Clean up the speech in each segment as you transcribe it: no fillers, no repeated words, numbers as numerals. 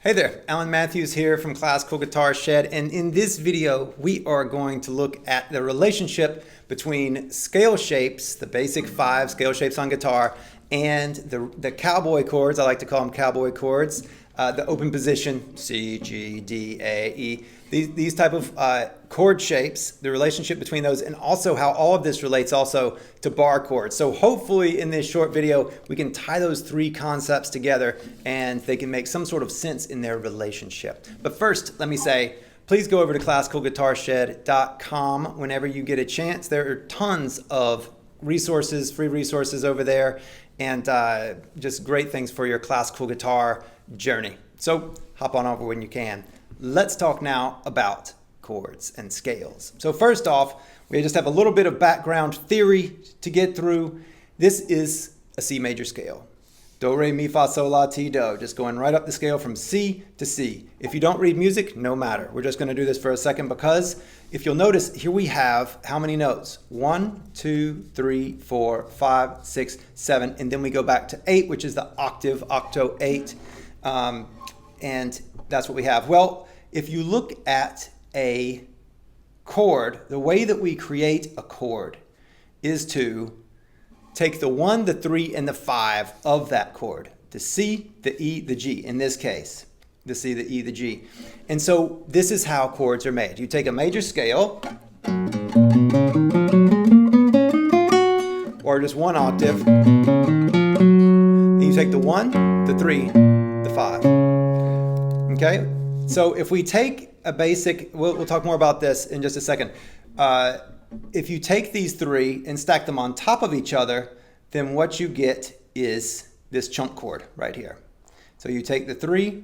Hey there, Alan Matthews here from Classical Guitar Shed, and in this video we are going to look at the relationship between scale shapes, the basic 5 scale shapes on guitar, and the cowboy chords. I like to call them cowboy chords, the open position, C, G, D, A, E, these type of chord shapes, the relationship between those, and also how all of this relates also to bar chords. So hopefully in this short video we can tie those 3 concepts together and they can make some sort of sense in their relationship. But first, let me say, please go over to classicalguitarshed.com whenever you get a chance. There are tons of resources, free resources over there, and just great things for your classical guitar journey. So hop on over when you can. Let's talk now about chords and scales. So first off, we just have a little bit of background theory to get through. This is a C major scale. Do, re, mi, fa, sol, la, ti, do. Just going right up the scale from C to C. If you don't read music, no matter. We're just going to do this for a second because if you'll notice, here we have how many notes? 1, 2, 3, 4, 5, 6, 7, and then we go back to 8, which is the octave, octo 8. And that's what we have. Well, if you look at a chord, the way that we create a chord is to take the 1, the 3, and the 5 of that chord. The C, the E, the G, in this case. The C, the E, the G. And so this is how chords are made. You take a major scale, or just one octave, and you take the 1, the 3, the 5. Okay? So if we take a basic, we'll talk more about this in just a second. If you take these 3 and stack them on top of each other, then what you get is this chunk chord right here. So you take the 3,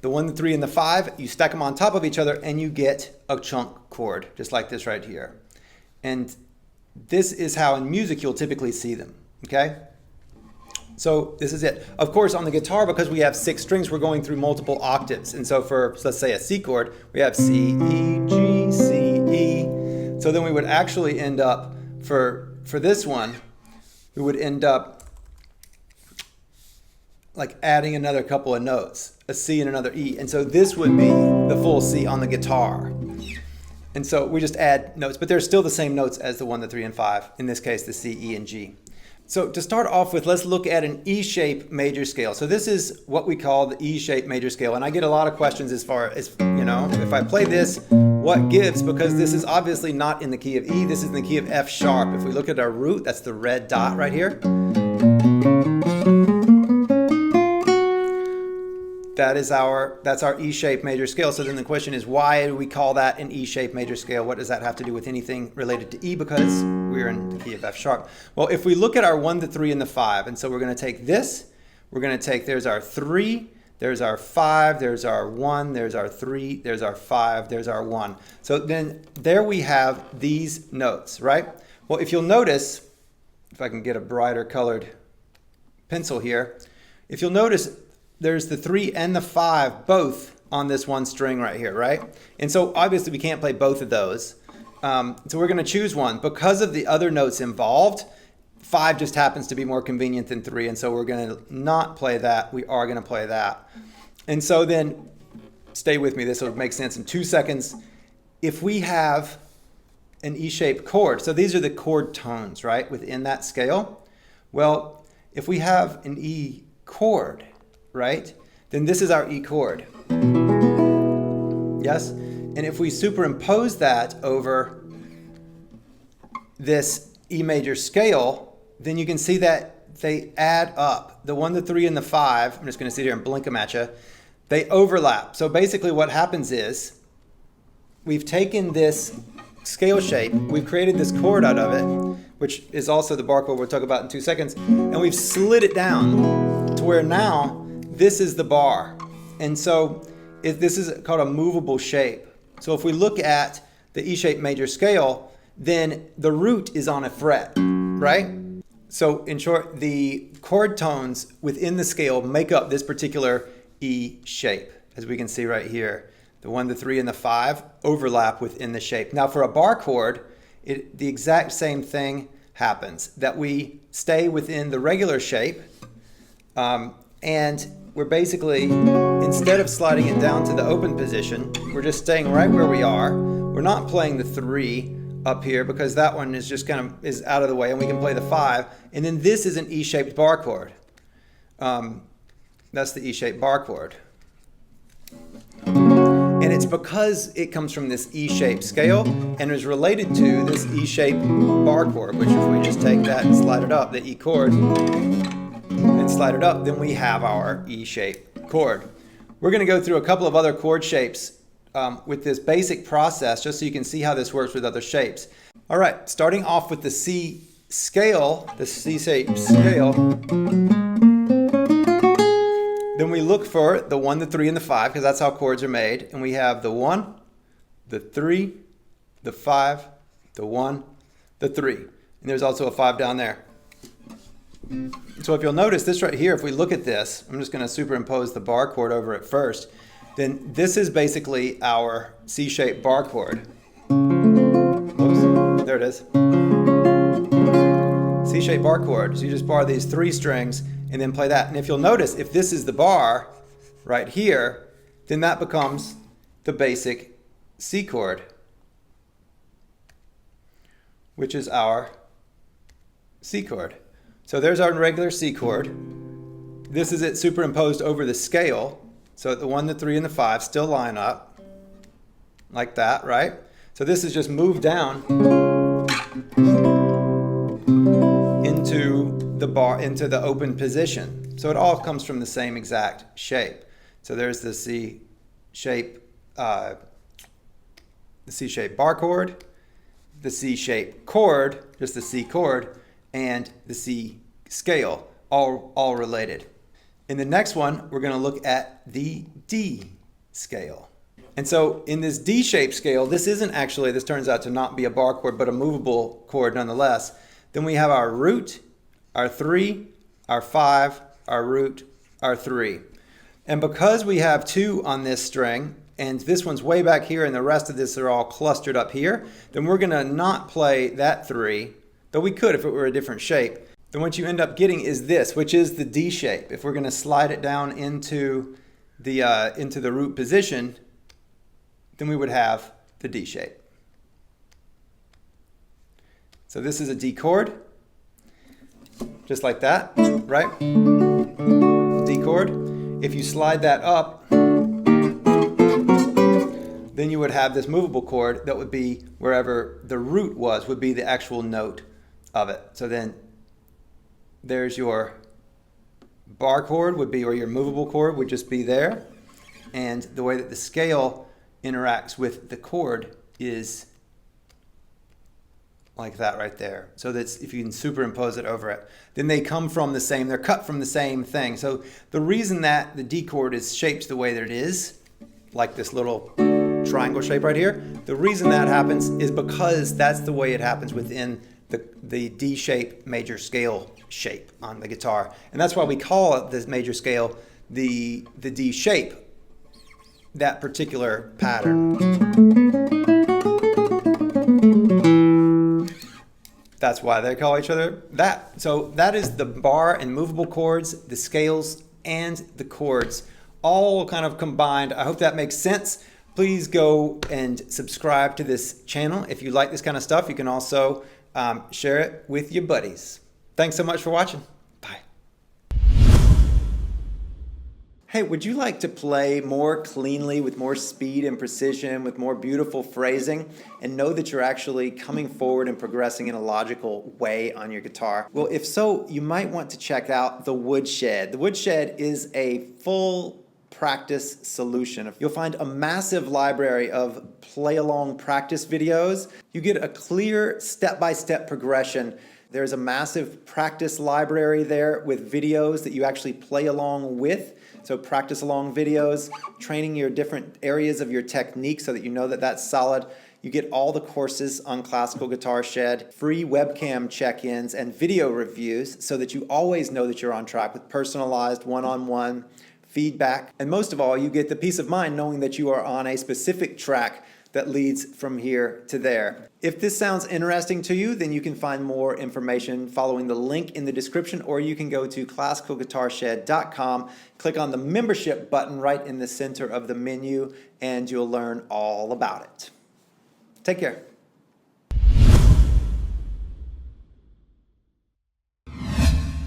the 1, the 3, and the 5, you stack them on top of each other, and you get a chunk chord, just like this right here. And this is how in music you'll typically see them, okay? So this is it. Of course, on the guitar, because we have 6 strings, we're going through multiple octaves. And so for, let's say, a C chord, we have C, E, G, C, E. So then we would actually end up, for this one, we would end up like adding another couple of notes, a C and another E. And so this would be the full C on the guitar. And so we just add notes, but they're still the same notes as the 1, the 3, and 5. In this case, the C, E, and G. So to start off with, let's look at an E-shape major scale. So this is what we call the E-shape major scale. And I get a lot of questions as far as, you know, if I play this, what gives? Because this is obviously not in the key of E, this is in the key of F sharp. If we look at our root, that's the red dot right here. That's our E-shaped major scale. So then the question is, why do we call that an E-shaped major scale? What does that have to do with anything related to E? Because we're in the key of F sharp. Well, if we look at our 1, the 3, and the 5, and so we're going to take this, we're going to take, there's our 3, there's our 5, there's our 1, there's our 3, there's our 5, there's our 1. So then there we have these notes, right? Well, if you'll notice, if I can get a brighter colored pencil here, if you'll notice, there's the 3 and the 5 both on this one string right here, right? And so obviously we can't play both of those. So we're going to choose one. Because of the other notes involved, 5 just happens to be more convenient than 3, and so we're going to not play that. We are going to play that. And so then, stay with me, this will make sense in 2 seconds. If we have an E-shaped chord, so these are the chord tones, right, within that scale. Well, if we have an E chord, right, then this is our E chord. Yes? And if we superimpose that over this E major scale, then you can see that they add up. The 1, the 3, and the 5, I'm just going to sit here and blink them at you, they overlap. So basically what happens is we've taken this scale shape, we've created this chord out of it, which is also the bar chord we'll talk about in 2 seconds, and we've slid it down to where now this is the bar. And so this is called a movable shape. So if we look at the E-shaped major scale, then the root is on a fret, right? So in short, the chord tones within the scale make up this particular E shape. As we can see right here, the 1, the 3, and the 5 overlap within the shape. Now for a bar chord, the exact same thing happens, that we stay within the regular shape, and we're basically, instead of sliding it down to the open position, we're just staying right where we are. We're not playing the 3 up here because that one is just kind of is out of the way, and we can play the 5. And then this is an E-shaped bar chord. That's the E-shaped bar chord. And it's because it comes from this E-shaped scale and is related to this E-shaped bar chord, which if we just take that and slide it up, the E chord, and slide it up, then we have our E-shaped chord. We're going to go through a couple of other chord shapes with this basic process just so you can see how this works with other shapes. All right, starting off with the C scale, the C-shaped scale. Then we look for the 1, the 3, and the 5 because that's how chords are made. And we have the 1, the 3, the 5, the 1, the 3. And there's also a 5 down there. So if you'll notice this right here, if we look at this, I'm just going to superimpose the bar chord over it first. Then this is basically our C-shaped bar chord. Whoops, there it is. C-shaped bar chord. So you just bar these 3 strings and then play that. And if you'll notice, if this is the bar right here, then that becomes the basic C chord, which is our C chord. So there's our regular C chord. This is it superimposed over the scale. So the 1, the 3, and the 5 still line up like that, right? So this is just moved down into the bar, into the open position. So it all comes from the same exact shape. So there's the C shape, the C-shaped bar chord, the C-shaped chord, just the C chord, and the C scale, all related. In the next one, we're going to look at the D scale. And so in this D-shaped scale, this turns out to not be a bar chord, but a movable chord nonetheless. Then we have our root, our 3, our 5, our root, our 3. And because we have 2 on this string, and this one's way back here, and the rest of this are all clustered up here, then we're going to not play that 3, though we could if it were a different shape. Then what you end up getting is this, which is the D shape. If we're going to slide it down into the root position, then we would have the D shape. So this is a D chord, just like that, right? D chord. If you slide that up, then you would have this movable chord that would be wherever the root would be the actual note of it. So then there's your bar chord or your movable chord would just be there. And the way that the scale interacts with the chord is like that right there. So that's if you can superimpose it over it. Then they come from the same, they're cut from the same thing. So the reason that the D chord is shaped the way that it is, like this little triangle shape right here, the reason that happens is because that's the way it happens within the D-shaped major scale shape on the guitar. And that's why we call this major scale the D shape, that particular pattern. That's why they call each other that. So that is the bar and movable chords, the scales, and the chords, all kind of combined. I hope that makes sense. Please go and subscribe to this channel. If you like this kind of stuff, you can also share it with your buddies. Thanks so much for watching. Bye. Hey, would you like to play more cleanly with more speed and precision, with more beautiful phrasing, and know that you're actually coming forward and progressing in a logical way on your guitar? Well, if so, you might want to check out the Woodshed. The Woodshed is a full practice solution. You'll find a massive library of play-along practice videos. You get a clear step-by-step progression. There's a massive practice library there with videos that you actually play along with. So practice along videos, training your different areas of your technique so that you know that that's solid. You get all the courses on Classical Guitar Shed, free webcam check-ins and video reviews so that you always know that you're on track with personalized one-on-one feedback. And most of all, you get the peace of mind knowing that you are on a specific track that leads from here to there. If this sounds interesting to you, then you can find more information following the link in the description, or you can go to classicalguitarshed.com, click on the membership button right in the center of the menu, and you'll learn all about it. Take care.